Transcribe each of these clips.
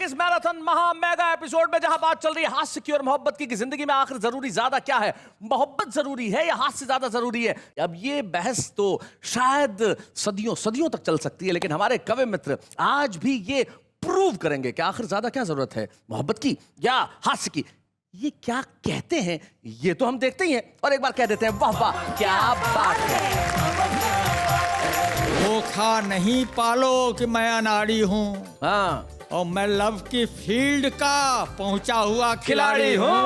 इस मैराथन महा mega episode में जहां बात चल रही है हास्य की और मोहब्बत की कि जिंदगी में आखिर जरूरी ज्यादा क्या है, मोहब्बत जरूरी है या हास्य ज्यादा जरूरी है। अब ये बहस तो शायद सदियों सदियों तक चल सकती है, लेकिन हमारे कवि मित्र आज भी ये प्रूव करेंगे कि आखिर ज्यादा क्या जरूरत है, मोहब्बत की या हास्य की। ये क्या कहते हैं ये तो हम देखते ही हैं और एक बार कह देते हैं वाह वाह क्या बात है। धोखा नहीं पालो कि मैं अनाड़ी हूँ, हाँ, और मैं लव की फील्ड का पहुंचा हुआ खिलाड़ी हूँ।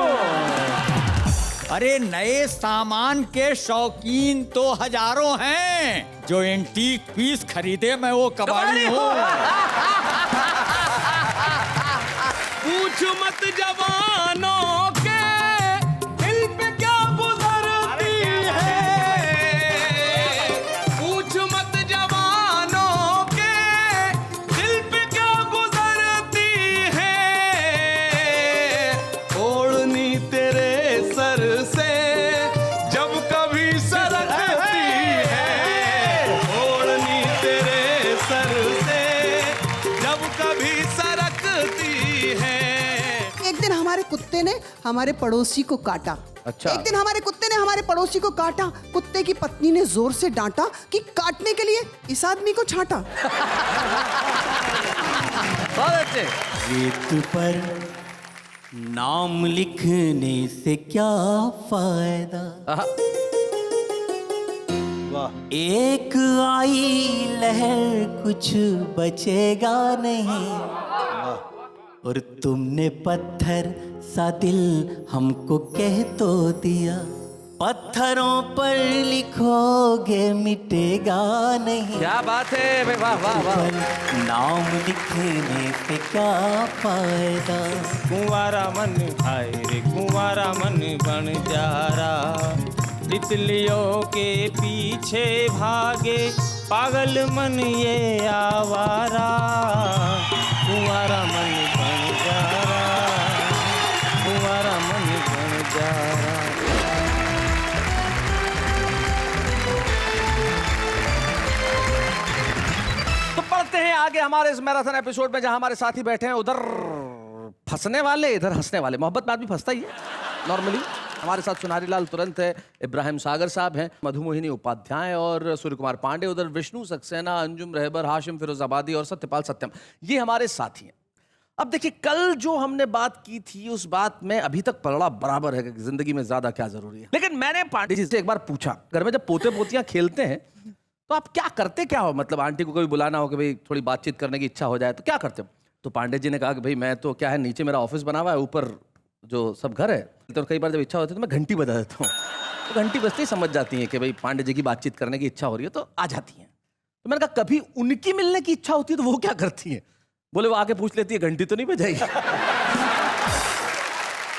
अरे नए सामान के शौकीन तो हजारों हैं, जो एंटीक पीस खरीदे मैं वो कबाड़ी हूँ। पूछ मत जवानों के दिल पे क्या गुजरती है, पूछ मत जवानों के दिल पे क्या गुजरती है। ओढ़नी तेरे सर से जब कभी सरकती है, ओढ़नी तेरे सर से जब कभी सरकती है। एक दिन हमारे कुत्ते ने हमारे पड़ोसी को काटा। अच्छा। एक दिन हमारे कुत्ते ने हमारे पड़ोसी को काटा। कुत्ते की पत्नी ने जोर से डांटा कि काटने के लिए इस आदमी को छांटा। बहुत अच्छे। रेत पर नाम लिखने से क्या फायदा, एक आई लहर कुछ बचेगा नहीं, और तुमने पत्थर सा दिल हमको कह तो दिया, पत्थरों पर लिखोगे मिटेगा नहीं। क्या बात है भाई, वाह वाह वाह। पर नाम लिखने से क्या फायदा, कुंवारा मन हाय रे कुंवारा मन बन जा रहा, तितलियों के पीछे भागे पागल मन ये आवारा, कुंवारा मन बन जा रहा, कुंवारा मन बन जा रहा। तो पढ़ते हैं आगे हमारे इस मैराथन एपिसोड में, जहां हमारे साथी बैठे हैं, उधर फंसने वाले इधर हंसने वाले। मोहब्बत में आदमी फंसता ही है नॉर्मली। हमारे साथ सुनारी लाल तुरंत है, इब्राहिम सागर साहब हैं, मधुमोहिनी उपाध्याय और सूर्य कुमार पांडे, उधर विष्णु सक्सेना, अंजुम रहबर, हाशिम फिरोजाबादी और सत्यपाल सत्यम, ये हमारे साथी हैं। अब देखिए, कल जो हमने बात की थी उस बात में अभी तक पलड़ा बराबर है कि जिंदगी में ज्यादा क्या जरूरी है। लेकिन मैंने पांडे जी से एक बार पूछा, घर में जब पोते पोतियां खेलते हैं तो आप क्या करते क्या हो, मतलब आंटी को कभी बुलाना हो कि भाई थोड़ी बातचीत करने की इच्छा हो जाए तो क्या करते हो? तो पांडे जी ने कहा कि भाई मैं तो क्या है, नीचे मेरा ऑफिस बना हुआ है, ऊपर जो सब घर है, तो कई बार जब इच्छा होती है तो मैं घंटी बजा देता हूँ, तो घंटी बजते ही समझ जाती है कि भाई पांडे जी की बातचीत करने की इच्छा हो रही है, तो आ जाती हैं। तो मैंने कहा कभी उनकी मिलने की इच्छा होती है तो वो क्या करती हैं? बोले वो आके पूछ लेती है घंटी तो नहीं बजाई।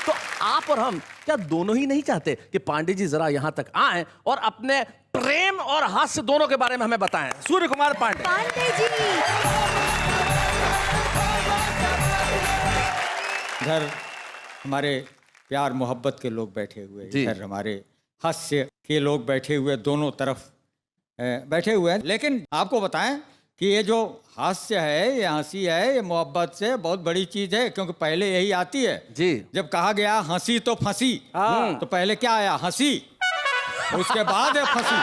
तो आप और हम क्या दोनों ही नहीं चाहते कि पांडे जी जरा यहां तक आए और अपने प्रेम और हास्य दोनों के बारे में हमें बताएं? सूर्य कुमार पांडे। पांडे जी। इधर हमारे प्यार मोहब्बत के लोग बैठे हुए, इधर हमारे हास्य के लोग बैठे हुए, दोनों तरफ बैठे हुए हैं। लेकिन आपको बताएं कि ये जो हास्य है, ये हंसी है, ये मोहब्बत से बहुत बड़ी चीज है, क्योंकि पहले यही आती है जी। जब कहा गया हंसी तो फंसी, तो पहले क्या आया? हंसी, उसके बाद है फंसी।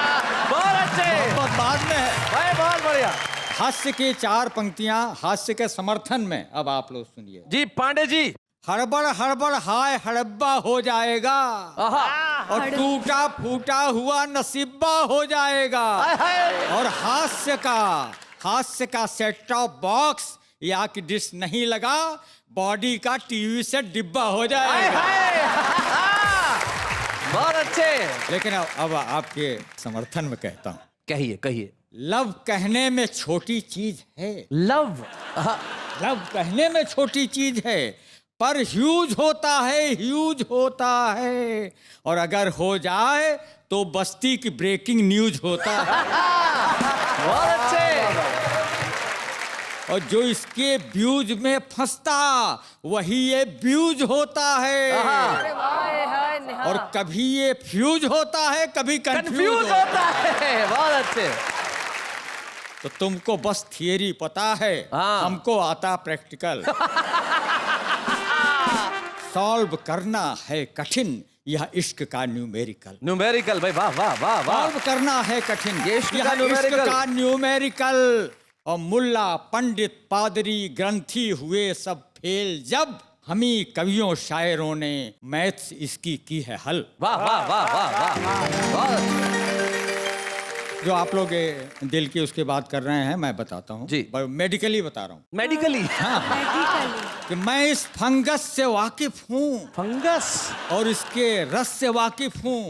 बहुत अच्छे, मोहब्बत बाद में है भाई, बहुत बढ़िया। हास्य की चार पंक्तियां हास्य के समर्थन में। अब आप लोग सुनिए जी पांडे जी। हड़बड़ हड़बड़ हाय हड़ब्बा हो जाएगा, और टूटा फूटा हुआ नसीबा हो जाएगा, और हास्य का सेट टॉप बॉक्स या कि डिश नहीं लगा, बॉडी का टीवी से डिब्बा हो जाएगा। बहुत अच्छे। लेकिन अब आपके समर्थन में कहता हूँ, कहिए कहिए। लव कहने में छोटी चीज है, लव लव कहने में छोटी चीज है, पर ह्यूज होता है, ह्यूज होता है, और अगर हो जाए तो बस्ती की ब्रेकिंग न्यूज होता है। बहुत अच्छे। और जो इसके व्यूज में फंसता वही ये व्यूज होता है, और कभी ये फ्यूज होता है, कभी कंफ्यूज होता है। बहुत अच्छे। तो तुमको बस थियरी पता है, हाँ। हमको आता प्रैक्टिकल। सॉल्व करना है कठिन यह इश्क का न्यूमेरिकल। न्यूमेरिकल भाई, वाह वाह वाह वाह। सॉल्व करना है कठिन ये इश्क यह का न्यूमेरिकल। का न्यूमेरिकल। और मुल्ला पंडित पादरी ग्रंथी हुए सब फेल जब हमी कवियों शायरों ने मैथ्स इसकी की है हल। वाह वाह वाह वाह वाह। जो आप लोग दिल की उसकी बात कर रहे हैं मैं बताता हूँ जी। मेडिकली बता रहा हूँ मेडिकली। कि मैं इस फंगस से वाकिफ हूँ फंगस और इसके रस से वाकिफ हूँ।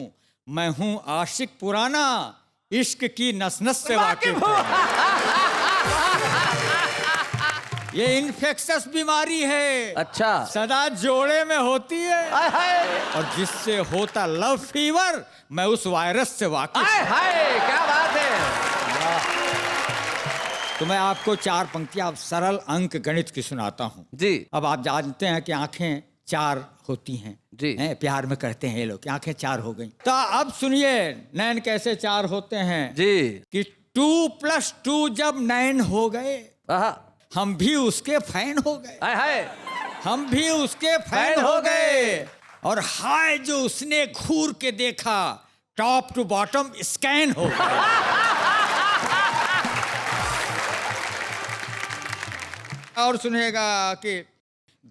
मैं हूँ आशिक पुराना, इश्क की नस नस से वाकिफ हूँ। ये इन्फेक्शस बीमारी है, अच्छा। सदा जोड़े में होती है, हाय हाय और जिससे होता लव फीवर मैं उस वायरस से वाकिफ हूँ। हाय हाय, क्या बात है। तो मैं आपको 4 पंक्तियां सरल अंक गणित की सुनाता हूँ जी अब आप जानते हैं कि आंखें 4 होती हैं जी। हैं, प्यार में करते हैं ये लोग कि आंखें 4 हो गई। तो अब सुनिए नैन कैसे 4 होते हैं जी। कि 2 + 2 जब नैन हो गए आहा, हम भी उसके फैन हो गए। हाय हाय, हम भी उसके फैन हो गए। और हाय जो उसने घूर के देखा, टॉप टू बॉटम स्कैन हो गए। और सुनिएगा कि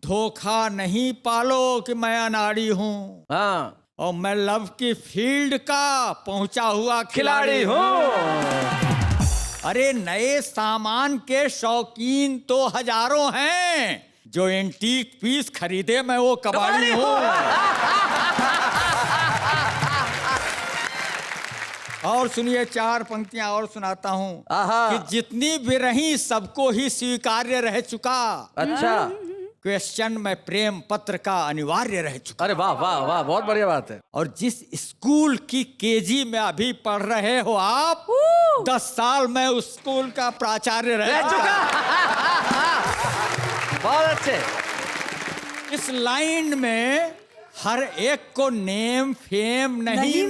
धोखा नहीं पालो कि मैं अनाड़ी हूँ, हाँ और मैं लव की फील्ड का पहुंचा हुआ खिलाड़ी हूँ। अरे नए सामान के शौकीन तो हजारों हैं, जो एंटीक पीस खरीदे मैं वो कबाड़ी हूँ। और सुनिए 4 पंक्तियां और सुनाता हूँ आहा। कि जितनी भी रही सबको ही स्वीकार्य रह चुका। अच्छा। क्वेश्चन में प्रेम पत्र का अनिवार्य रह चुका। अरे वाह वाह वाह, बहुत बढ़िया बात है। और जिस स्कूल की केजी में अभी पढ़ रहे हो आप, 10 साल में उस स्कूल का प्राचार्य रह चुका। बहुत अच्छे। इस लाइन में हर एक को नेम फेम नहीं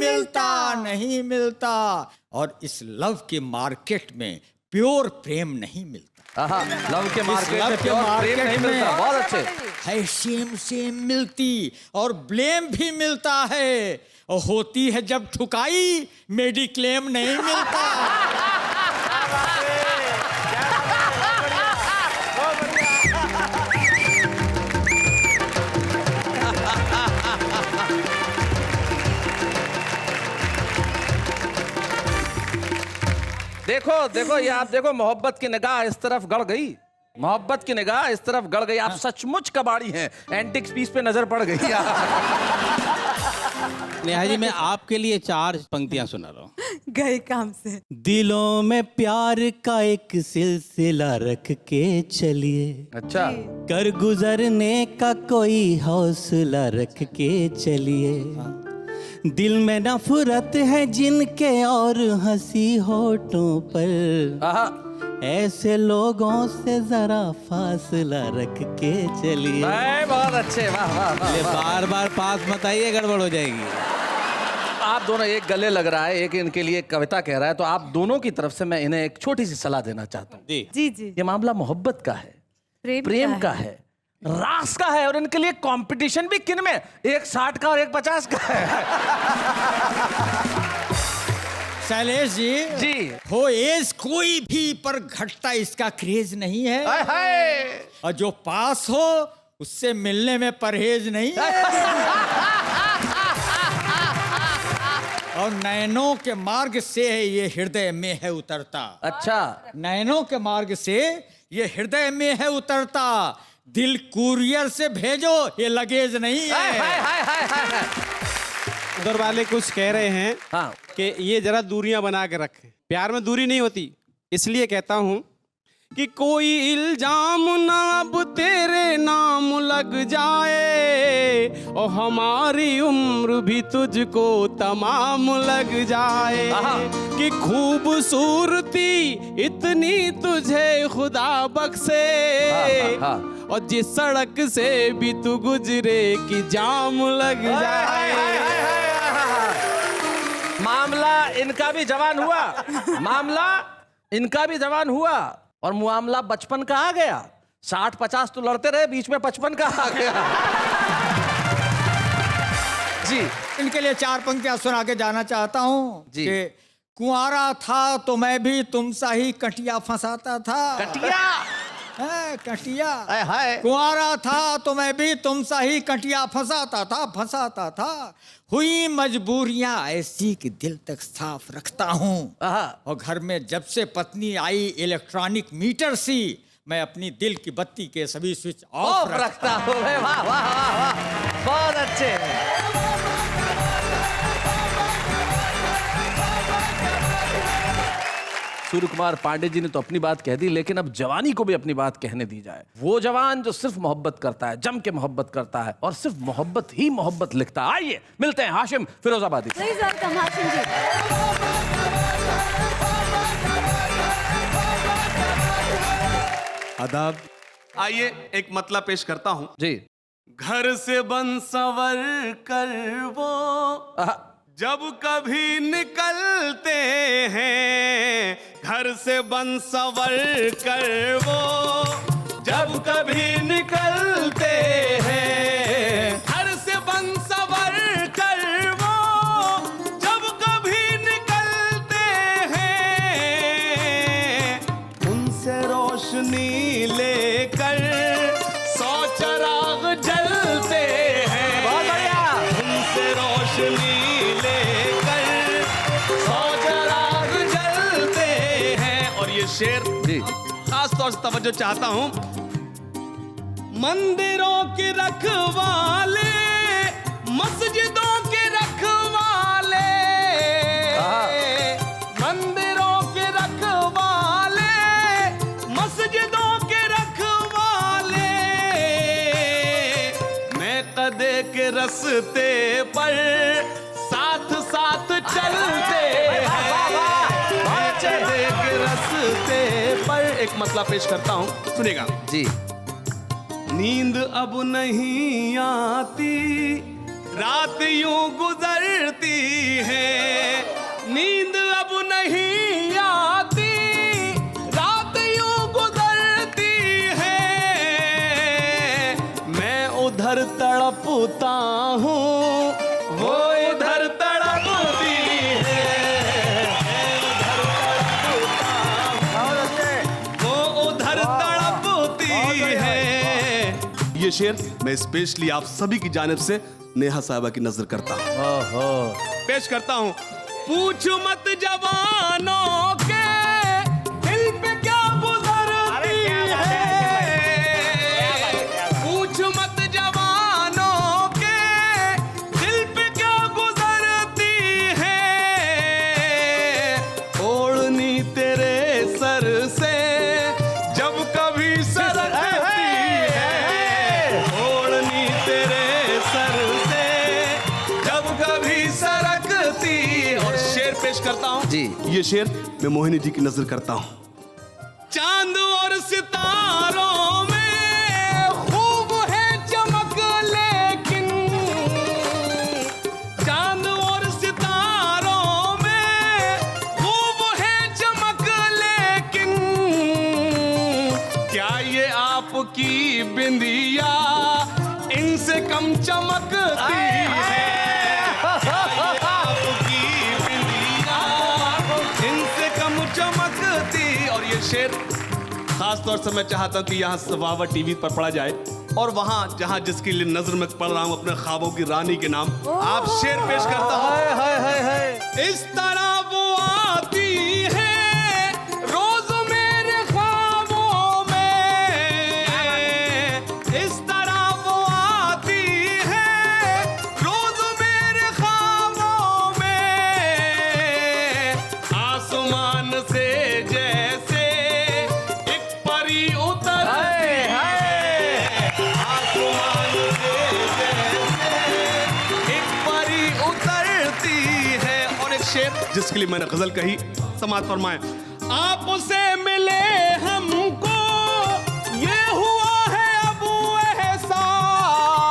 मिलता। और इस लव के मार्केट में प्योर प्रेम नहीं मिलता। आहा, लव के मार्केट लव में के प्योर प्रेम मार्केट नहीं में मिलता। बहुत अच्छे। है सेम मिलती और ब्लेम भी मिलता है, और होती है जब ठुकाई मेडिक्लेम नहीं मिलता। देखो देखो, ये आप देखो, मोहब्बत की निगाह इस तरफ गड़ गई, मोहब्बत की निगाह इस तरफ गड़ गई। आप सचमुच कबाड़ी हैं, एंटिक पीस पे नजर पड़ गई। नेहा जी मैं आपके लिए 4 पंक्तियां सुना रहा हूँ। गए काम से। दिलों में प्यार का एक सिलसिला रख के चलिए, अच्छा। कर गुजरने का कोई हौसला रख के चलिए। दिल में नफरत है जिनके और हंसी होठों पर, आहा, ऐसे लोगों से जरा फासला रख के चलिए। बहुत अच्छे, वाह वाह वाह, वाह। बार बार पास मत आइए, गड़बड़ हो जाएगी। आप दोनों एक गले लग रहा है, एक इनके लिए कविता कह रहा है, तो आप दोनों की तरफ से मैं इन्हें एक छोटी सी सलाह देना चाहता हूँ। जी जी जी। ये मामला मोहब्बत का है, प्रेम का है, रास का है, और इनके लिए कंपटीशन भी किन में, एक 60 का और एक 50 का है। शैलेश जी हो एज कोई भी पर घटता इसका क्रेज नहीं है। हाय हाय। और जो पास हो उससे मिलने में परहेज नहीं है। और नैनों के मार्ग से ये हृदय में है उतरता। अच्छा। नैनों के मार्ग से ये हृदय में है उतरता, दिल कुरियर से भेजो ये लगेज नहीं हाय है। हाय हाय हाय हाय। उधर वाले कुछ कह रहे हैं हाँ। कि ये जरा दूरियां बना के रखें, प्यार में दूरी नहीं होती। इसलिए कहता हूं कि कोई इल्जाम ना अब तेरे नाम लग जाए, और हमारी उम्र भी तुझको तमाम लग जाए। कि खूबसूरती इतनी तुझे खुदा बख्शे, और जिस सड़क से भी तू गुजरे कि जाम लग जाए। मामला इनका भी जवान हुआ, मामला इनका भी जवान हुआ और मामला बचपन का आ गया। 60-50 तो लड़ते रहे, बीच में 55 का आ गया। जी इनके लिए 4 पंक्तियां सुना के जाना चाहता हूँ जी। कि कुंवारा था तो मैं भी तुमसा ही कटिया फंसाता था। कटिया है, कटिया। हाय कुंवारा था तो मैं भी तुमसा ही कटिया फंसाता था। हुई मजबूरियां ऐसी कि दिल तक साफ रखता हूँ। और घर में जब से पत्नी आई इलेक्ट्रॉनिक मीटर सी, मैं अपनी दिल की बत्ती के सभी स्विच ऑफ रखता हूँ। वाह वाह वाह वाह, बहुत अच्छे। सूर्य कुमार पांडे जी ने तो अपनी बात कह दी, लेकिन अब जवानी को भी अपनी बात कहने दी जाए। वो जवान जो सिर्फ मोहब्बत करता है, जम के मोहब्बत करता है और सिर्फ मोहब्बत ही मोहब्बत लिखता है। आइए मिलते हैं हाशिम फिरोजाबादी। प्लीज वेलकम हाशिम जी। आदाब। आइए एक मतला पेश करता हूं जी। घर से बन सवर कर वो जब कभी निकलते हैं, घर से बन सवर कर वो जब कभी निकलते हैं, घर से बन सवर कर वो जब कभी निकलते हैं, उनसे रोशनी लेकर 100 चिराग जलते हैं। बहुत बढ़िया। उनसे रोशनी शेर जी खास तौर से तवज्जो चाहता हूं। मंदिरों के रखवाले, मस्जिदों के रखवाले, मंदिरों के रखवाले, मस्जिदों के रखवाले, मैं कदे के रस्ते पर साथ साथ चलते हैं। रस्ते पर एक मतला पेश करता हूं, सुनिएगा जी। नींद अब नहीं आती, रात यूं गुजरती है। नींद अब नहीं आती, रात यूं गुजरती है। मैं उधर तड़पता हूँ, वो इधर तड़पती है। ये शेर मैं स्पेशली आप सभी की जानिब से नेहा साहिबा की नजर करता हूँ, पेश करता हूँ। पूछ मत जवानों के दिल पे क्या गुजरती है, पूछ मत जवानों के दिल पे क्या गुजरती है। ओढ़नी तेरे सर से जब कभी सरकती है, पेश करता हूं जी। ये शेर मैं मोहिनी जी की नजर करता हूं। चांद और सितारों में खूब है चमक, लेकिन चांद और सितारों में खूब है चमक, लेकिन क्या ये आपकी बिंदिया इनसे कम चमकती है। और ये शेर खास तौर से मैं चाहता हूं कि यहाँ सवावा टीवी पर पढ़ा जाए, और वहां जहां जिसकी नजर में पढ़ रहा हूं अपने ख्वाबों की रानी के नाम आप शेर पेश करता हूं। इस तरह वो आती है रोज मेरे ख्वाबों में, इस तरह वो आती है रोज मेरे ख्वाबों में। आसमान से जैसे एक परी उतरती है, आसमान से जैसे एक परी उतरती है। और एक शेर जिसके लिए मैंने गजल कही, समात फरमाएं। आपसे मिले हमको ये हुआ है अब एहसास,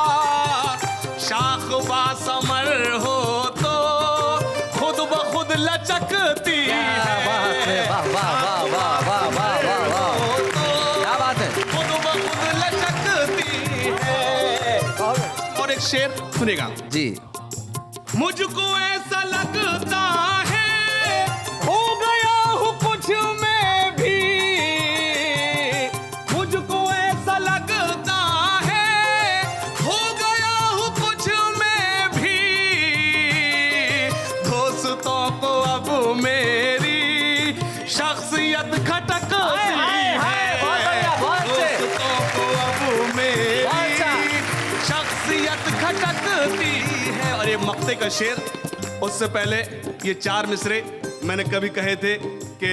शाख बासमर हो तो खुद ब खुद लचकती है। वाह वाह वाह वाह। शेर सुनेगा जी। मुझको ऐसा लगता है हो गया हूँ कुछ मैं भी, मुझको ऐसा लगता है हो गया हूँ कुछ मैं भी, दोस्तों को अब मेरी शख्सियत खटकती है, दोस्तों को अब मेरी शख्सियत खटकती है। और ये मक्ते का शेर, उससे पहले ये 4 मिसरे मैंने कभी कहे थे कि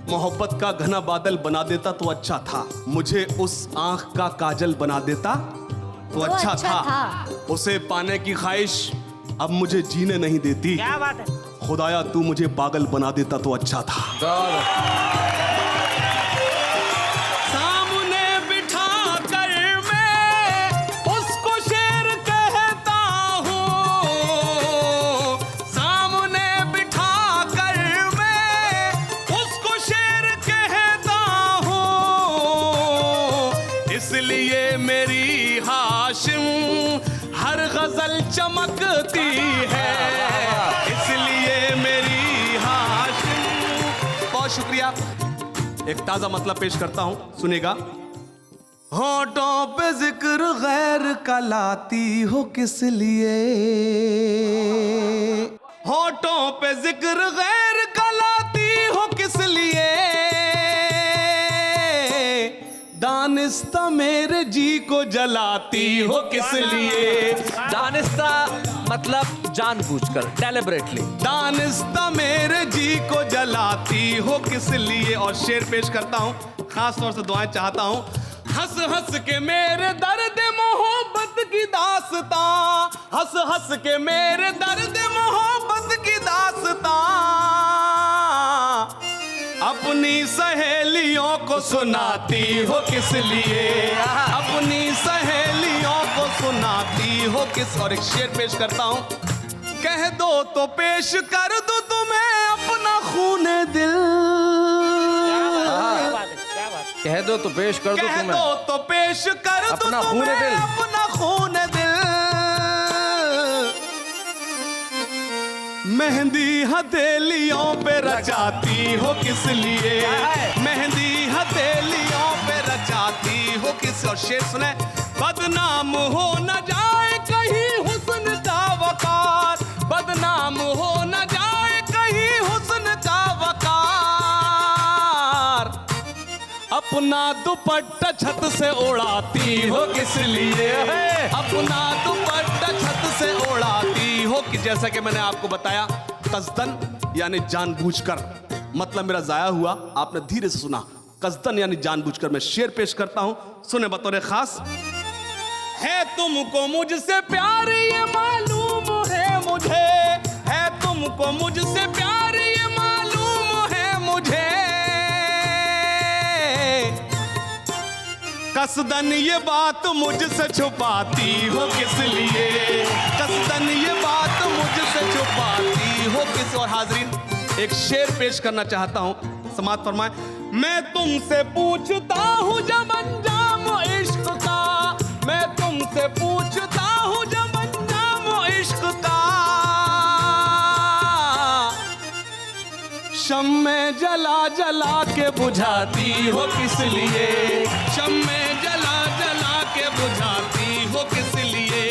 मोहब्बत का घना बादल बना देता तो अच्छा था, मुझे उस आंख का काजल बना देता तो अच्छा था, उसे पाने की ख्वाहिश अब मुझे जीने नहीं देती, क्या बात है, खुदाया तू मुझे पागल बना देता तो अच्छा था। सामने बिठा कर मैं उसको शेर कहता हूँ, सामने बिठा कर मैं उसको शेर कहता हूँ, इसलिए मेरी हाशिम हर गजल चमकती है, इसलिए मेरी हाशिम। बहुत शुक्रिया। एक ताजा मतलब पेश करता हूं, सुनेगा। होठों पे जिक्र गैर का लाती हो किस लिए, होठों पे जिक्र गैर का लाती हो किस लिए, दानिस्ता मेरे जी को जलाती हो किस लिए, दानिस्ता मतलब जानबूझकर, डेलिबरेटली। दानिस्ता मेरे जी को जलाती हो किस लिए। और शेर पेश करता हूं, खास तौर से दुआएं चाहता हूं। हंस हंस के मेरे दर्द मोहब्बत की दास्तां, हंस हंस के मेरे दर्द मोहब्बत की दास्तां, अपनी सहेलियों को सुनाती हो किस लिए, अपनी सहेलियों को सुनाती हो किस। और एक शेर पेश करता हूं। कह दो तो पेश कर दूं तुम्हें अपना खूने दिल, कह दो तो पेश कर दो कह तुम्हें, दो तो पेश कर दूं अपना खूने तुम्हें दिल, अपना खूने दिल, मेहंदी हथेलियों पे रचाती हो किस लिए, मेहंदी हथेलियों पे रचाती हो किस। और शेर सुने। बदनाम हो न जाए कहीं हुस्न का वकार, बदनाम हो न जाए कहीं हुस्न का वकार, अपना दुपट्टा छत से उड़ाती हो किस लिए, अपना दुपट्टा छत से उड़ाती हो कि। जैसा कि मैंने आपको बताया, कस्दन यानी जानबूझकर, मतलब मेरा जाया हुआ, आपने धीरे से सुना। कस्दन यानी जानबूझकर। मैं शेर पेश करता हूं, सुने बतौर खास। है तुमको मुझसे प्यार ये मालूम है मुझे, है तुमको मुझसे प्यार ये मालूम है मुझे, कसदन ये बात मुझसे छुपाती हो किस लिए, कसदन ये बात मुझसे छुपाती हो किस। और हाजरीन, एक शेर पेश करना चाहता हूं, समाअत फरमाएं। मैं तुमसे पूछता हूं जब अंजाम इश्क का, मैं तुमसे पूछता हूं जब अंजाम इश्क का, शम्मे जला जला के बुझाती हो किस लिए, शम्मे जला जला के बुझाती हो किस लिए।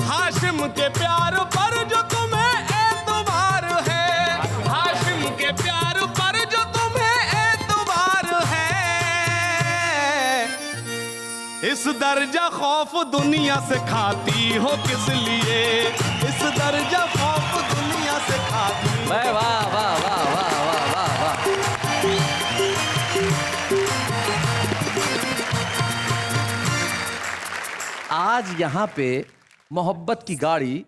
हाशिम के प्यार पर जो तुम्हें एतबार है, हाशिम के प्यार पर जो तुम्हें एतबार है, इस दर्जा खौफ दुनिया से खाती हो किस लिए, इस दर्जा खौफ दुनिया से खाती। वाह वाह वाह वाह वाह वाह वाह वाह। आज यहाँ पे मोहब्बत की गाड़ी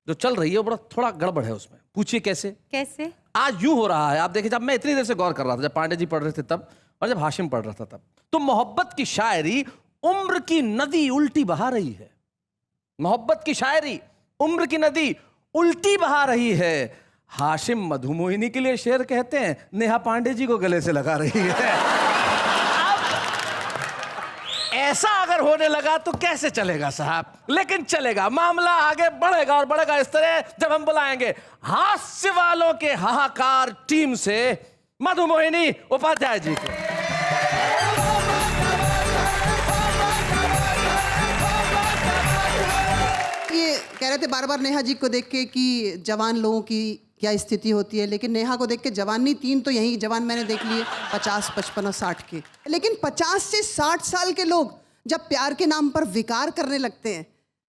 जो चल रही है वो बड़ा थोड़ा गड़बड़ है उसमें। पूछिए कैसे? कैसे? आज यूं हो रहा है, आप देखिए, जब मैं इतनी देर से गौर कर रहा था, जब पांडे जी पढ़ रहे थे तब, और जब हाशिम पढ़ रहा था तब, तो मोहब्बत की शायरी उम्र की नदी उल्टी बहा रही है। मोहब्बत की शायरी उम्र की नदी उल्टी बहा रही है। हाशिम मधुमोहिनी के लिए शेर कहते हैं, नेहा पांडे जी को गले से लगा रही है। अब ऐसा अगर होने लगा तो कैसे चलेगा साहब, लेकिन चलेगा, मामला आगे बढ़ेगा और बढ़ेगा इस तरह जब हम बुलाएंगे हास्य वालों के हाहाकार टीम से मधुमोहिनी उपाध्याय जी को। ये कह रहे थे बार बार नेहा जी को देख के कि जवान लोगों की क्या स्थिति होती है, लेकिन नेहा को देख के जवान नहीं, 3 तो यही जवान मैंने देख लिए, 50, 55 और 60 के। लेकिन 50 से 60 साल के लोग जब प्यार के नाम पर विकार करने लगते हैं,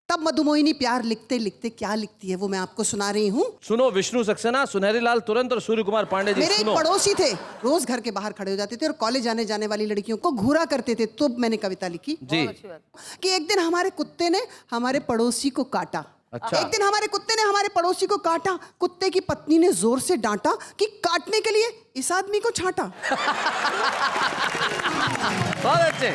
तब मधुमोहिनी प्यार लिखते लिखते क्या लिखती है वो मैं आपको सुना रही हूँ। सुनो, विष्णु सक्सेना, सुनहरी लाल तुरंत और सूर्य कुमार पांडे जी। मेरे एक सुनो। पड़ोसी थे, रोज घर के बाहर खड़े हो जाते थे और कॉलेज आने जाने वाली लड़कियों को घूरा करते थे। तो मैंने कविता लिखी जी कि एक दिन हमारे कुत्ते ने हमारे पड़ोसी को काटा। अच्छा। एक दिन हमारे कुत्ते ने हमारे पड़ोसी को काटा। कुत्ते की पत्नी ने जोर से डांटा कि काटने के लिए इस आदमी को छांटा। बहुत अच्छे।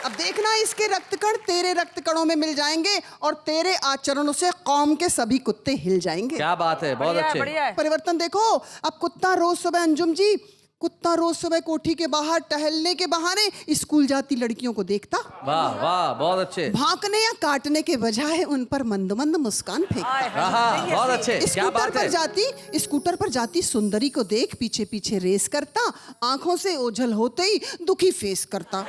अब देखना, इसके रक्तकण तेरे रक्तकणों में मिल जाएंगे और तेरे आचरणों से कौम के सभी कुत्ते हिल जाएंगे। क्या बात है, बहुत अच्छे। परिवर्तन देखो। अब कुत्ता रोज सुबह, अंजुम जी, कुत्ता रोज सुबह कोठी के बाहर टहलने के बहाने स्कूल जाती लड़कियों को देखता। वाह वाह, बहुत अच्छे। भांकने या काटने के बजाय उन पर मंद मंद मुस्कान फेंकता। बहुत अच्छे। क्या बात है। स्कूटर पर जाती सुंदरी को देख पीछे पीछे रेस करता, आंखों से ओझल होते ही दुखी फेस करता।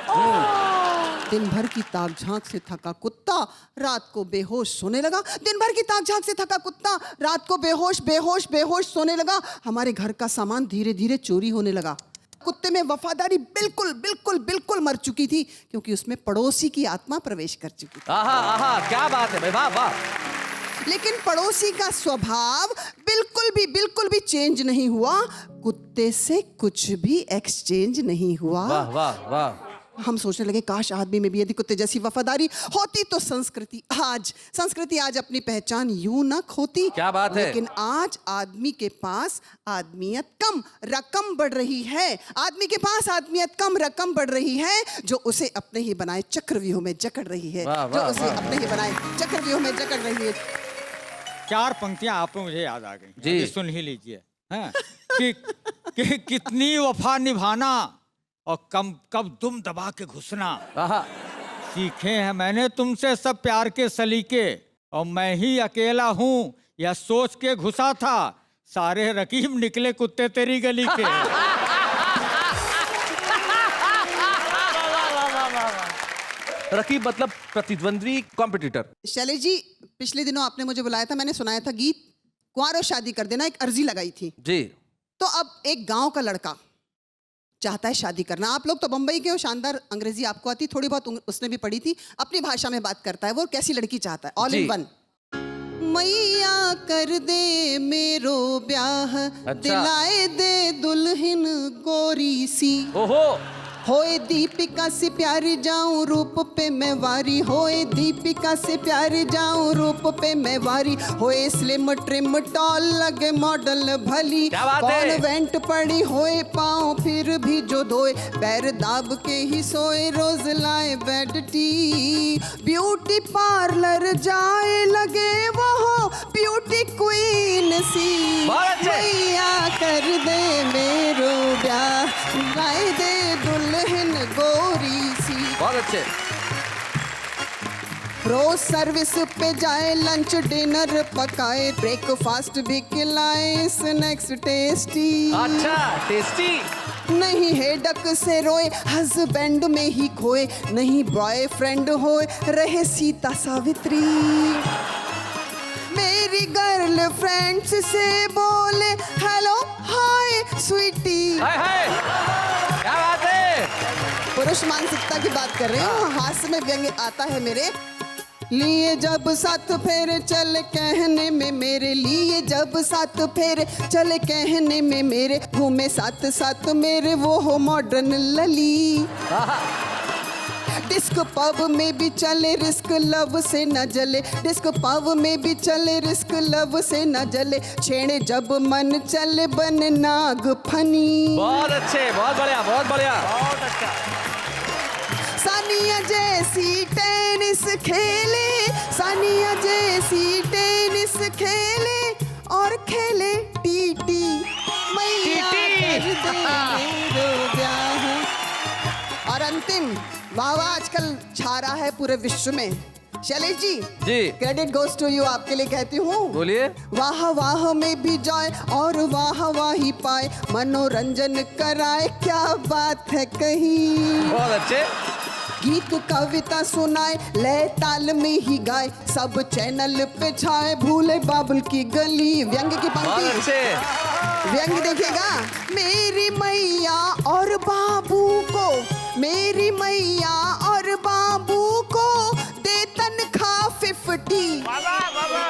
दिन भर की ताक झांक से थका कुत्ता रात को बेहोश सोने लगा। दिन भर की ताक झांक से थका कुत्ता रात को बेहोश बेहोश बेहोश सोने लगा। हमारे घर का सामान धीरे धीरे चोरी होने लगा। कुत्ते में वफादारी बिल्कुल बिल्कुल बिल्कुल मर चुकी थी, क्योंकि उसमें पड़ोसी की आत्मा प्रवेश कर चुकी थी। आहा आहा, क्या बात है भाई, वाह वाह। लेकिन पड़ोसी का स्वभाव बिल्कुल भी चेंज नहीं हुआ। कुत्ते से कुछ भी एक्सचेंज नहीं हुआ। वाह वाह वाह। हम सोचने लगे काश आदमी में भी यदि कुत्ते जैसी वफादारी होती तो संस्कृति आज अपनी पहचान यूं न खोती। क्या बात है। लेकिन आज आदमी के पास आदमियत कम, रकम बढ़ रही है। आदमी के पास आदमियत कम, रकम बढ़ रही है, जो उसे अपने ही बनाए चक्रव्यूह में जकड़ रही है। जो उसे अपने ही बनाए चक्रव्यूह में जकड़ रही है। 4 पंक्तियां आप मुझे याद आ गई जी, सुन ही लीजिए। हाँ? कि कितनी वफा निभाना और कब दुम दबा के घुसना। सीखे हैं मैंने तुमसे सब प्यार के सलीके, और मैं ही अकेला हूँ यह सोच के घुसा था, सारे रकीब निकले कुत्ते तेरी गली के। रकीब मतलब प्रतिद्वंद्वी, कॉम्पिटिटर। शैलेश जी, पिछले दिनों आपने मुझे बुलाया था, मैंने सुनाया था गीत कुंवारों शादी कर देना, एक अर्जी लगाई थी जी। तो अब एक गांव का लड़का चाहता है शादी करना। आप लोग तो बंबई के हो, शानदार अंग्रेजी आपको आती, थोड़ी बहुत उसने भी पढ़ी थी, अपनी भाषा में बात करता है। वो कैसी लड़की चाहता है? All in one. मैया कर दे मेरो ब्याह, दिलाए दे दुल्हन गोरी सी। ओहो। होए दीपिका से प्यारी जाऊं रूप पे मैं वारी, होए दीपिका से प्यारी जाऊं रूप पे मैं वारी, होए स्लिम ट्रिम टॉल लगे मॉडल भली, कॉन्वेंट पड़ी होए पाँव फिर भी जो धोए, पैर दाब के ही सोए रोज लाए बेड टी, ब्यूटी पार्लर जाए लगे वो हो ब्यूटी क्वीन सी। मैया कर दे मेरो ब्याह, लाए दे दुल्हन गोरी सी। बहुत अच्छे। रोज सर्विस पे जाए, लंच डिनर पकाए, ब्रेकफास्ट भी खिलाए, स्नैक्स टेस्टी। अच्छा, टेस्टी। नहीं हेडक से रोए, हस्बैंड में ही खोए, नहीं बॉयफ्रेंड होए, रहे सीता सावित्री। मेरी गर्ल फ्रेंड्स से बोले हेलो हाय स्वीटी। हाय हाय, क्या बात है। पुरुष मानसिकता की बात कर रही हूँ, हास्य में व्यंग्य आता है मेरे लिए। जब साथ फेरे चले कहने में मेरे लिए, जब साथ फेरे चले कहने में मेरे, घूमे साथ साथ मेरे वो हो मॉडर्न लली। डिस्क पब में भी चले रिस्क लव से न जले, डिस्क पब में भी चले रिस्क लव से न जले, छेड़े जब मन चले बने नाग फनी। बहुत अच्छे, बहुत बढ़िया, बहुत बढ़िया, बहुत अच्छा। सानिया जैसी टेनिस खेले, सानिया जैसी टेनिस खेले और खेले टीटी। मैया कर दे मेरो ब्याह। और अंतिम वाह वाह आजकल छा रहा है पूरे विश्व में। Shailesh ji credit goes to you, आपके लिए कहती हूँ। बोलिए। वाह वाह में भी जाए और वाह वाही पाए, मनोरंजन कराए, क्या बात है कहीं। बहुत अच्छे। गीत कविता सुनाए, लय ताल में ही गाए, सब चैनल पे छाए, भूले बाबुल की गली। व्यंग की पंक्ति, व्यंग देखिएगा। मेरी मैया और बाबू को, मेरी मैया और बाबू को दे तनख्वाह 50।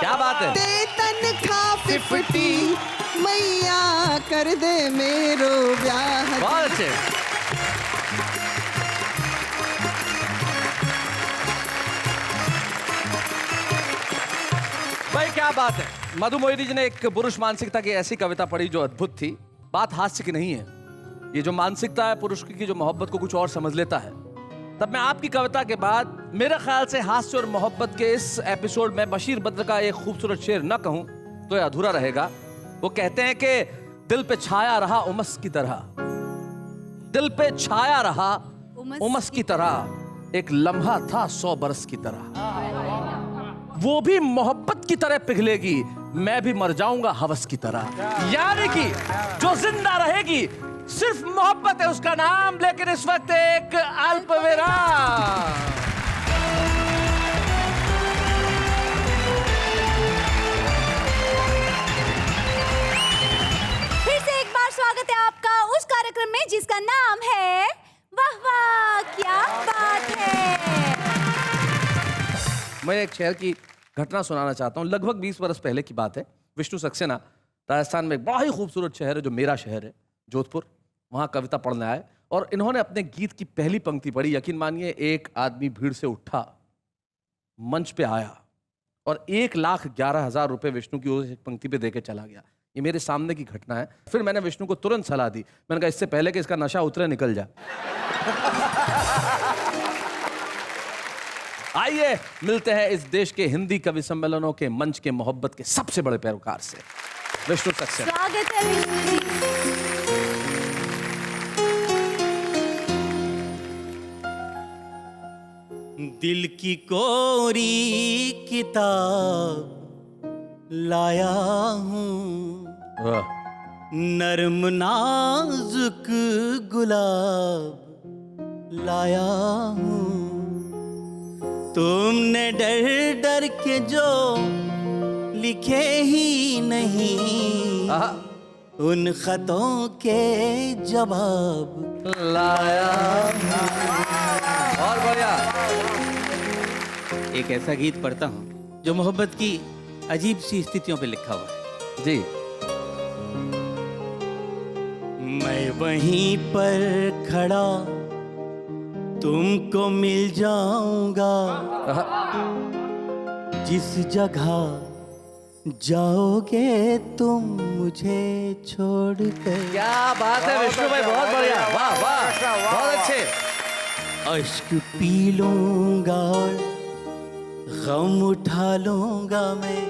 क्या बात है। दे तनख्वाह 50, मैया कर दे मेरो ब्याह। बहुत अच्छे। भाई क्या बात है। मधु मोहिनी जी ने एक पुरुष मानसिकता की ऐसी कविता पढ़ी जो अद्भुत थी। बात हास्य की नहीं है, ये जो मानसिकता है पुरुष की जो मोहब्बत को कुछ और समझ लेता है। तब मैं आपकी कविता के बाद मेरे ख्याल से हास्य और मोहब्बत के इस एपिसोड में बशीर बद्र का एक खूबसूरत शेर न कहूं तो यह अधूरा रहेगा। वो कहते हैं कि दिल पे छाया रहा उमस की तरह, दिल पे छाया रहा उमस की तरह, एक लम्हा था 100 बरस की तरह। वो भी मोहब्बत की तरह पिघलेगी, मैं भी मर जाऊंगा हवस की तरह। यानी कि जो जिंदा रहेगी सिर्फ मोहब्बत है उसका नाम, लेकिन इस वक्त एक अल्पविराम। फिर से एक बार स्वागत है आपका उस कार्यक्रम में जिसका नाम है वाह वाह क्या बात है। मैं एक शहर की घटना सुनाना चाहता हूँ। लगभग 20 वर्ष पहले की बात है। विष्णु सक्सेना राजस्थान में एक बड़ा ही खूबसूरत शहर है जो मेरा शहर है, जोधपुर। वहाँ कविता पढ़ने आए और इन्होंने अपने गीत की पहली पंक्ति पढ़ी। यकीन मानिए एक आदमी भीड़ से उठा, मंच पे आया और 1,11,000 रुपए विष्णु की उस एक पंक्ति पे देके चला गया। ये मेरे सामने की घटना है। फिर मैंने विष्णु को तुरंत सलाह दी। मैंने कहा इससे पहले कि इसका नशा उतरे निकल जाए। आइए मिलते हैं इस देश के हिंदी कवि सम्मेलनों के मंच के मोहब्बत के सबसे बड़े पैरोकार से, विष्णु सक्सेना। स्वागत है विष्णु जी। दिल की कोरी किताब लाया हूँ, नर्म नाजुक गुलाब लाया हूँ। तुमने डर डर के जो लिखे ही नहीं, उन खतों के जवाब लाया। और बढ़िया। एक ऐसा गीत पढ़ता हूँ जो मोहब्बत की अजीब सी स्थितियों पे लिखा हुआ है। जी। मैं वहीं पर खड़ा तुमको मिल जाऊंगा, जिस जगह जाओगे तुम मुझे छोड़कर। क्या बात है विष्णु भाई, बहुत बढ़िया। वाह वाह, बहुत अच्छे। अश्क पी लूंगा और गम उठा लूंगा, मैं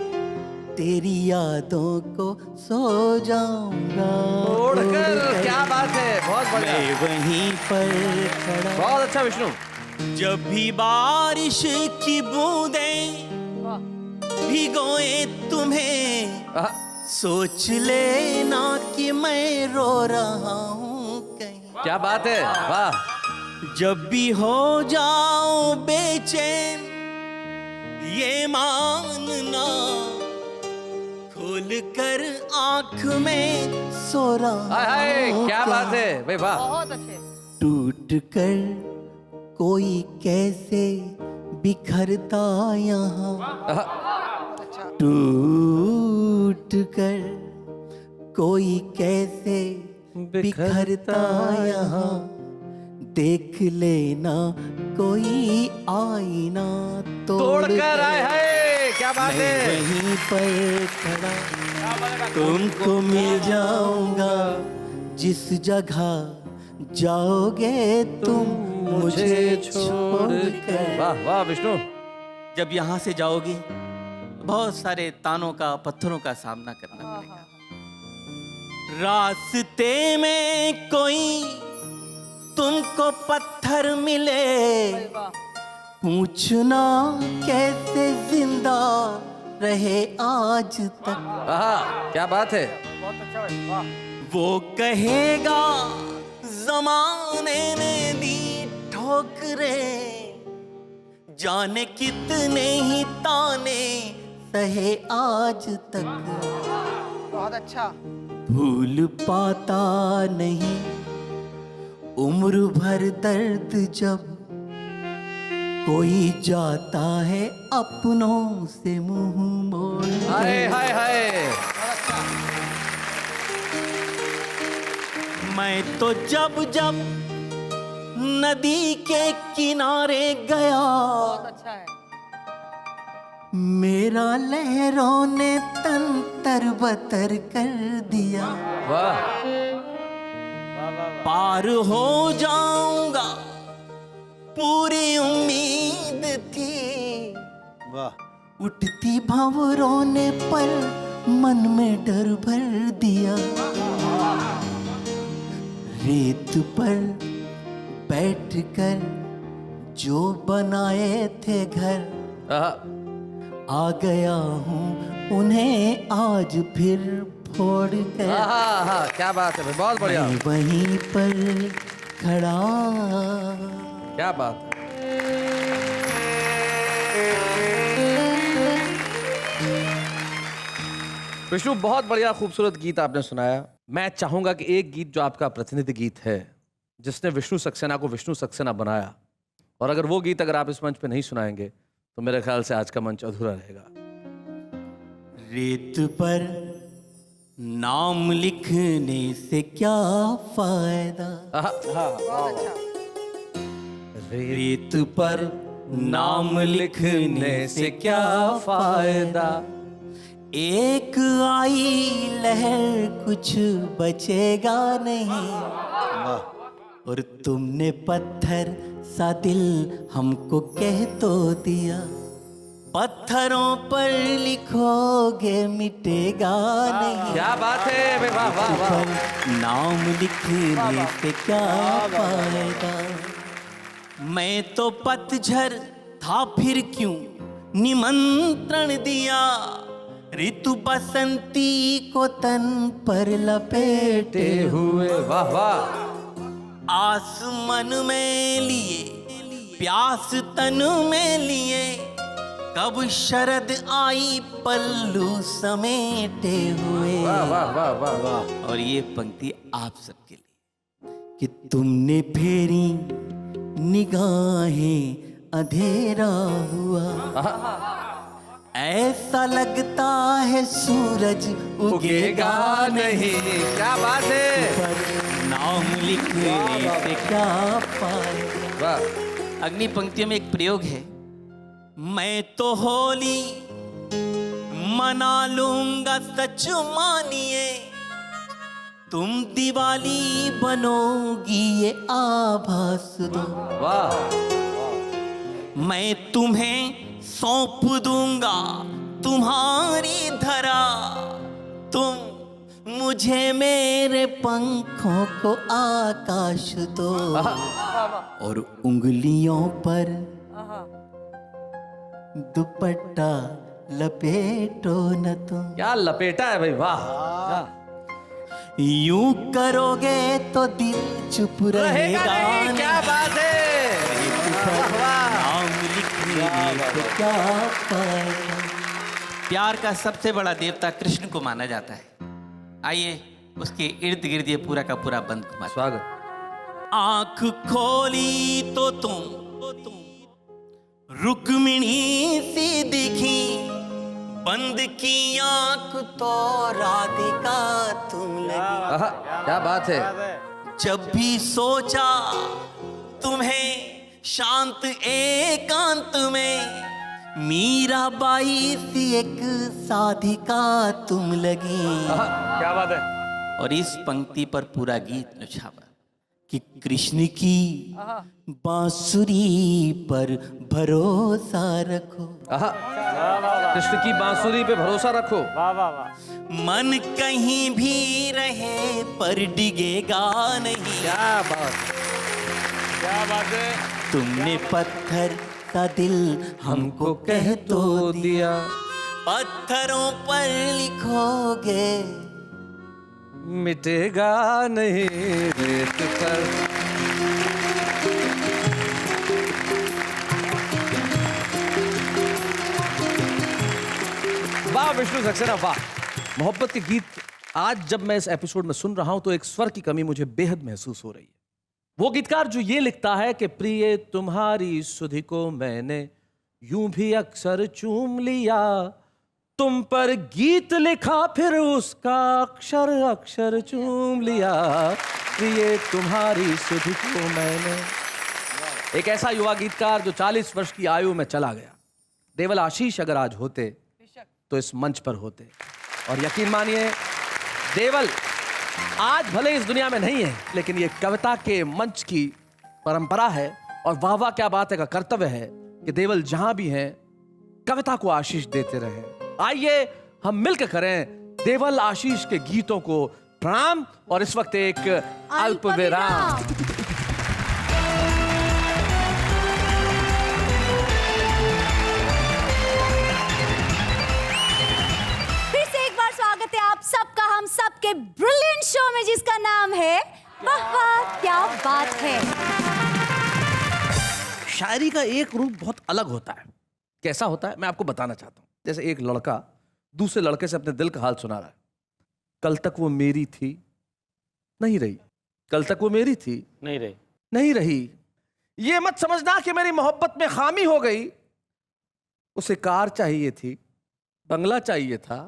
तेरी यादों को सो जाऊंगा छोड़कर। क्या बात है, बहुत बढ़िया। मैं वहीं पर खड़ा। बहुत अच्छा विष्णु। जब भी बारिश की बूंदें भिगोए तुम्हें, सोच लेना कि मैं रो रहा हूँ कहीं। क्या बात है, वाह। जब भी हो जाओ बेचैन ये मानना, खोल कर आंख में सो रहा हाय हूँ। क्या बात है भाई, वाह। बहुत अच्छे। टूट कर कोई कैसे बिखरता यहाँ, टूट कर कोई कैसे बिखरता यहाँ, देख लेना कोई आईना तोड़ कर आए है। क्या बात मैं है। वहीं पर खड़ा तुमको मिल जाऊंगा, जिस जगह जाओगे तुम मुझे छोड़कर। वाह वाह विष्णु। जब यहाँ से जाओगी बहुत सारे तानों का, पत्थरों का सामना करना पड़ेगा। रास्ते में कोई तुमको पत्थर पत्थर मिले, पूछना कैसे जिंदा रहे आज तक। क्या बात है। वो कहेगा जमाने ने दी ठोकरें, जाने कितने ही ताने सहे आज तक। बहुत अच्छा। भूल पाता नहीं उम्र भर दर्द जब कोई जाता है अपनों से मुंह मोड़। हाय हाय हाय। मैं तो जब जब नदी के किनारे गया, अच्छा है। मेरा लहरों ने तन तरबतर कर दिया। वाह। पार हो जाऊंगा पूरी उम्मीद थी, वाह। उठती भंवरों ने पर मन में डर भर दिया। रेत पर बैठकर जो बनाए थे घर, आ गया हूँ उन्हें आज फिर फोड़ कर। क्या बात है भाई, बहुत बढ़िया। मैं वहीं पर खड़ा। क्या बात है। विष्णु, बहुत बढ़िया खूबसूरत गीत आपने सुनाया। मैं चाहूंगा कि एक गीत जो आपका प्रतिनिधि गीत है, जिसने विष्णु सक्सेना को विष्णु सक्सेना बनाया, और अगर वो गीत अगर आप इस मंच पे नहीं सुनाएंगे तो मेरे ख्याल से आज का मंच अधूरा रहेगा। रेत पर नाम लिखने से क्या फायदा, रेत पर नाम लिखने से क्या फायदा, एक आई लहर कुछ बचेगा नहीं। और तुमने पत्थर सा दिल हमको कह तो दिया, पत्थरों पर लिखोगे मिटेगा नहीं। क्या बात है भाई, वाह वाह वाह। पर नाम लिखने से क्या फायदा, मैं तो पतझड़ था फिर क्यों निमंत्रण दिया, ऋतु बसंती को तन पर लपेटे हुए। वाह वाह। आसमान में लिए प्यास तन में लिए, कब शरद आई पल्लू समेटे हुए। वाह वाह वाह वाह वाह। और ये पंक्ति आप सबके लिए कि तुमने फेरी निगाहें अंधेरा हुआ, ऐसा लगता है सूरज उगेगा नहीं। क्या बात है। पर नाम लिखने से क्या फायदा। वाह। अग्नि पंक्तियों में एक प्रयोग है, मैं तो होली मना लूंगा सच मानिए, तुम दिवाली बनोगी ये आभास दो। वाह। मैं तुम्हें सौंप दूंगा तुम्हारी धरा, तुम मुझे मेरे पंखों को आकाश दो। और उंगलियों पर दुपट्टा लपेटो न तुम। क्या लपेटा है भाई, वाह। यूं करोगे तो दिल चुप रहेगा नहीं। क्या बात है। नाम लिखने से क्या फायदा। प्यार का सबसे बड़ा देवता कृष्ण को माना जाता है। आइए उसके इर्द गिर्द ये पूरा का पूरा बंद घुमा। स्वागत। आंख खोली तो तुम रुक्मिणी सी दिखी, बंद की आंख तो राधिका तुम लगी। क्या बात है। जब भी सोचा तुम्हें शांत एकांत में, मीराबाई सी एक साधिका तुम लगी। क्या बात है। और इस पंक्ति पर पूरा गीत नुछावर कि कृष्ण की बांसुरी पर भरोसा रखो। कृष्ण की बांसुरी पे भरोसा रखो। मन कहीं भी रहे पर डिगेगा नहीं। क्या बात। क्या बात है। तुमने पत्थर का दिल हमको कह तो दिया, पत्थरों पर लिखोगे मिटेगा नहीं रेत पर। वाह विष्णु सक्सेना, वाह। मोहब्बत के गीत आज जब मैं इस एपिसोड में सुन रहा हूं तो एक स्वर की कमी मुझे बेहद महसूस हो रही है। वो गीतकार जो ये लिखता है कि प्रिय तुम्हारी सुधि को मैंने यूं भी अक्सर चूम लिया, तुम पर गीत लिखा फिर उसका अक्षर अक्षर चूम लिया, प्रिय तुम्हारी सुधि को मैंने। एक ऐसा युवा गीतकार जो 40 वर्ष की आयु में चला गया। देवल आशीष अगर आज होते तो इस मंच पर होते, और यकीन मानिए देवल आज भले इस दुनिया में नहीं है, लेकिन ये कविता के मंच की परंपरा है और वाह वाह क्या बात है का कर्तव्य है कि देवल जहां भी हैं कविता को आशीष देते रहे। आइए हम मिलकर करें देवल आशीष के गीतों को प्रणाम, और इस वक्त एक अल्प विराम। फिर से एक बार स्वागत है आप सबका हम सबके ब्रिलियंट शो में जिसका नाम है वाह वाह क्या बात है। शायरी का एक रूप बहुत अलग होता है। कैसा होता है मैं आपको बताना चाहता हूं। जैसे एक लड़का दूसरे लड़के से अपने दिल का हाल सुना रहा है। कल तक वो मेरी थी नहीं रही, कल तक वो मेरी थी नहीं रही, ये मत समझना कि मेरी मोहब्बत में खामी हो गई। उसे कार चाहिए थी, बंगला चाहिए था,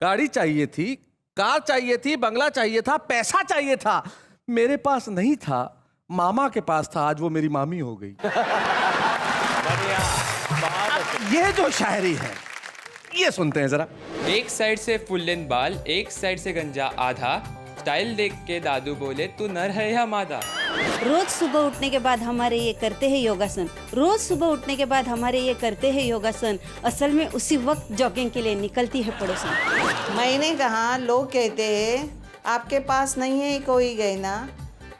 गाड़ी चाहिए थी, कार चाहिए थी, बंगला चाहिए था, पैसा चाहिए था, मेरे पास नहीं था, मामा के पास था, आज वो मेरी मामी हो गई। ये जो शायरी है ये सुनते हैं जरा। एक साइड से फुल लेंथ बाल, एक साइड से गंजा आधा, स्टाइल देख के दादू बोले तू नर है या मादा। रोज सुबह उठने के बाद हमारे ये करते हैं योगासन, रोज सुबह उठने के बाद हमारे ये करते हैं योगासन, असल में उसी वक्त जॉगिंग के लिए निकलती है पड़ोसन। मैंने कहा लोग कहते हैं आपके पास नहीं है कोई गहना,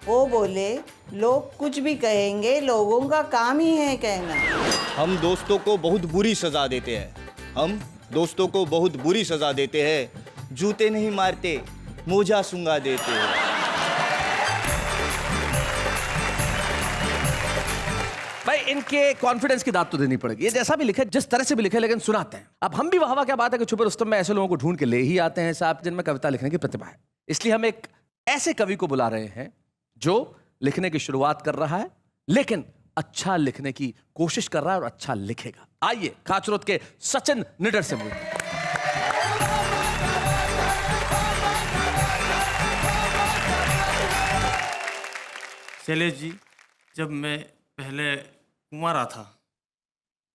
वो बोले लोग कुछ भी कहेंगे, लोगों का काम ही है कहना। हम दोस्तों को बहुत बुरी सजा देते हैं, हम दोस्तों को बहुत बुरी सजा देते हैं, जूते नहीं मारते मोजा सूंघा देते हैं। भाई इनके कॉन्फिडेंस की दाद तो देनी पड़ेगी। ये जैसा भी लिखे, जिस तरह से भी लिखे, लेकिन सुनाते हैं। अब हम भी वाह वाह क्या बात है कि छुपे रुस्तम में ऐसे लोगों को ढूंढ के ले ही आते हैं साहब जिनमें कविता लिखने की प्रतिभा है। इसलिए हम एक ऐसे कवि को बुला रहे हैं जो लिखने की शुरुआत कर रहा है लेकिन अच्छा लिखने की कोशिश कर रहा है और अच्छा लिखेगा। आइए खाचरोद के सचिन निडर से मिलते हैं। शैलेश जी, जब मैं पहले कुंवारा था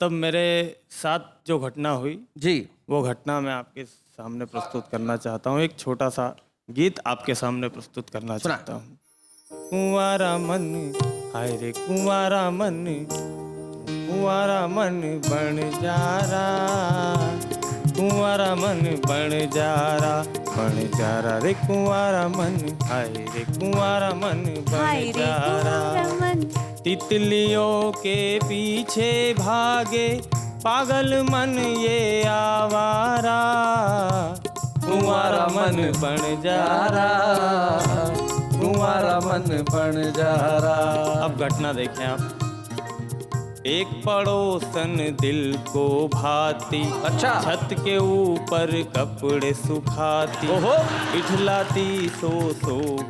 तब मेरे साथ जो घटना हुई जी, वो घटना मैं आपके सामने प्रस्तुत करना चाहता हूँ। एक छोटा सा गीत आपके सामने प्रस्तुत करना चाहता हूँ। कुंवारा मन, हाय रे कुंवारा मन, कुंवारा मन बन जा रहा, कुंवारा मन बन जा रहा, बन जा रहा रे कुंवारा मन, हाय रे कुंवारा मन बन जा रहा। तितलियों के पीछे भागे पागल मन ये आवारा, कुंवारा मन बन जा रहा, कुंवारा मन बन जा रहा। अब घटना देखें आप। एक पड़ोसन दिल को भाती, अच्छा, छत के ऊपर कपड़े सुखाती, ओहो, इठलाती सो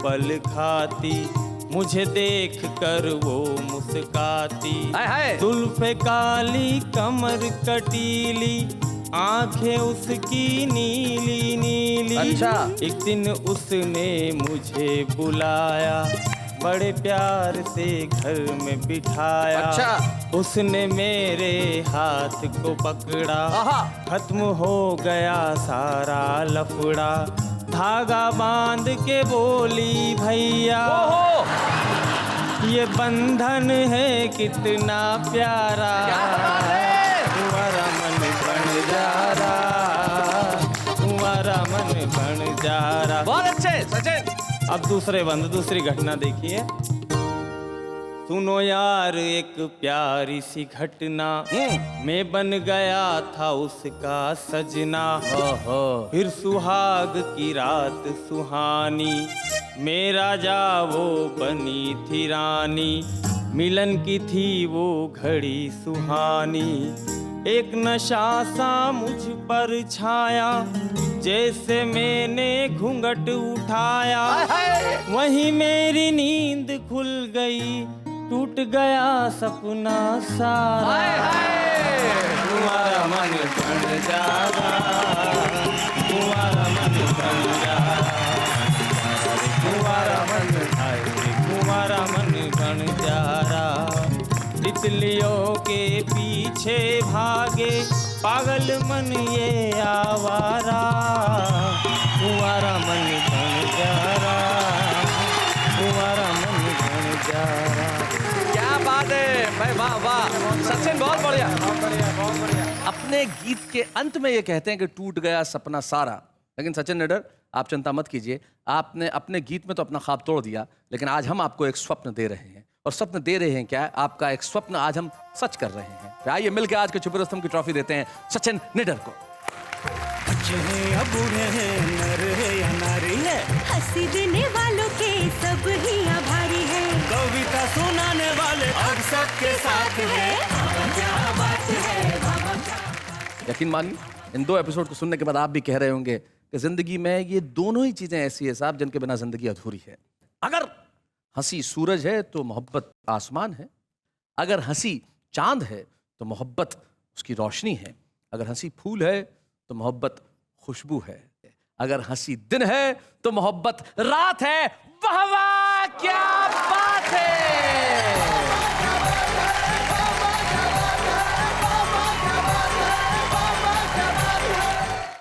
पल खाती, मुझे देख कर वो मुस्काती, जुल्फे काली कमर कटीली, आंखें उसकी नीली नीली। अच्छा। एक दिन उसने मुझे बुलाया, बड़े प्यार से घर में बिठाया, अच्छा। उसने मेरे हाथ को पकड़ा, खत्म हो गया सारा लफड़ा, धागा बांध के बोली भैया ये बंधन है कितना प्यारा, तुम्हारा मन बन जा रहा, तुम्हारा मन बन जा रहा। बहुत अच्छे सचिन। अब दूसरी घटना देखिए। सुनो यार एक प्यारी सी घटना, मैं बन गया था उसका सजना। फिर सुहाग की रात सुहानी, मेरा जा वो बनी थी रानी। मिलन की थी वो घड़ी सुहानी, एक नशा सा मुझ पर छाया, जैसे मैंने घूंघट उठाया, वहीं मेरी नींद खुल गई, टूट गया सपना सारा। तुम्हारा मन बन जागा, तुम्हारा मन बन जागा, तुम्हारा मन तुम्हारा मन बन जा रहा। तितलियों के पीछे भागे पागल मन ये आवारा, तुम्हारा मन बन जा रहा, तुम्हारा मन बन जा रहा। क्या बात है भाई, वाह वाह सचिन, बहुत बढ़िया बहुत बढ़िया बहुत बढ़िया। अपने गीत के अंत में ये कहते हैं कि टूट गया सपना सारा, लेकिन सचिन निडर आप चिंता मत कीजिए, आपने अपने गीत में तो अपना ख्वाब तोड़ दिया, लेकिन आज हम आपको एक स्वप्न दे रहे हैं। और स्वप्न दे रहे हैं क्या, आपका एक स्वप्न आज हम सच कर रहे हैं। आइए मिलकर आज के छुपे रुस्तम की ट्रॉफी देते हैं सचिन निडर को। बच्चे हैं या बूढ़े हैं, नर है या नारी है, हंसी देने वालों के सब ही आभारी है, कविता सुनाने वाले अब सबके साथ है। क्या बात है। यकीन मानिए इन 2 एपिसोड को सुनने के बाद आप भी कह रहे होंगे कि जिंदगी में ये दोनों ही चीजें ऐसी है साहब जिनके बिना जिंदगी अधूरी है। अगर हंसी सूरज है तो मोहब्बत आसमान है, अगर हंसी चांद है तो मोहब्बत उसकी रोशनी है, अगर हंसी फूल है तो मोहब्बत खुशबू है, अगर हंसी दिन है तो मोहब्बत रात है। वाह वाह।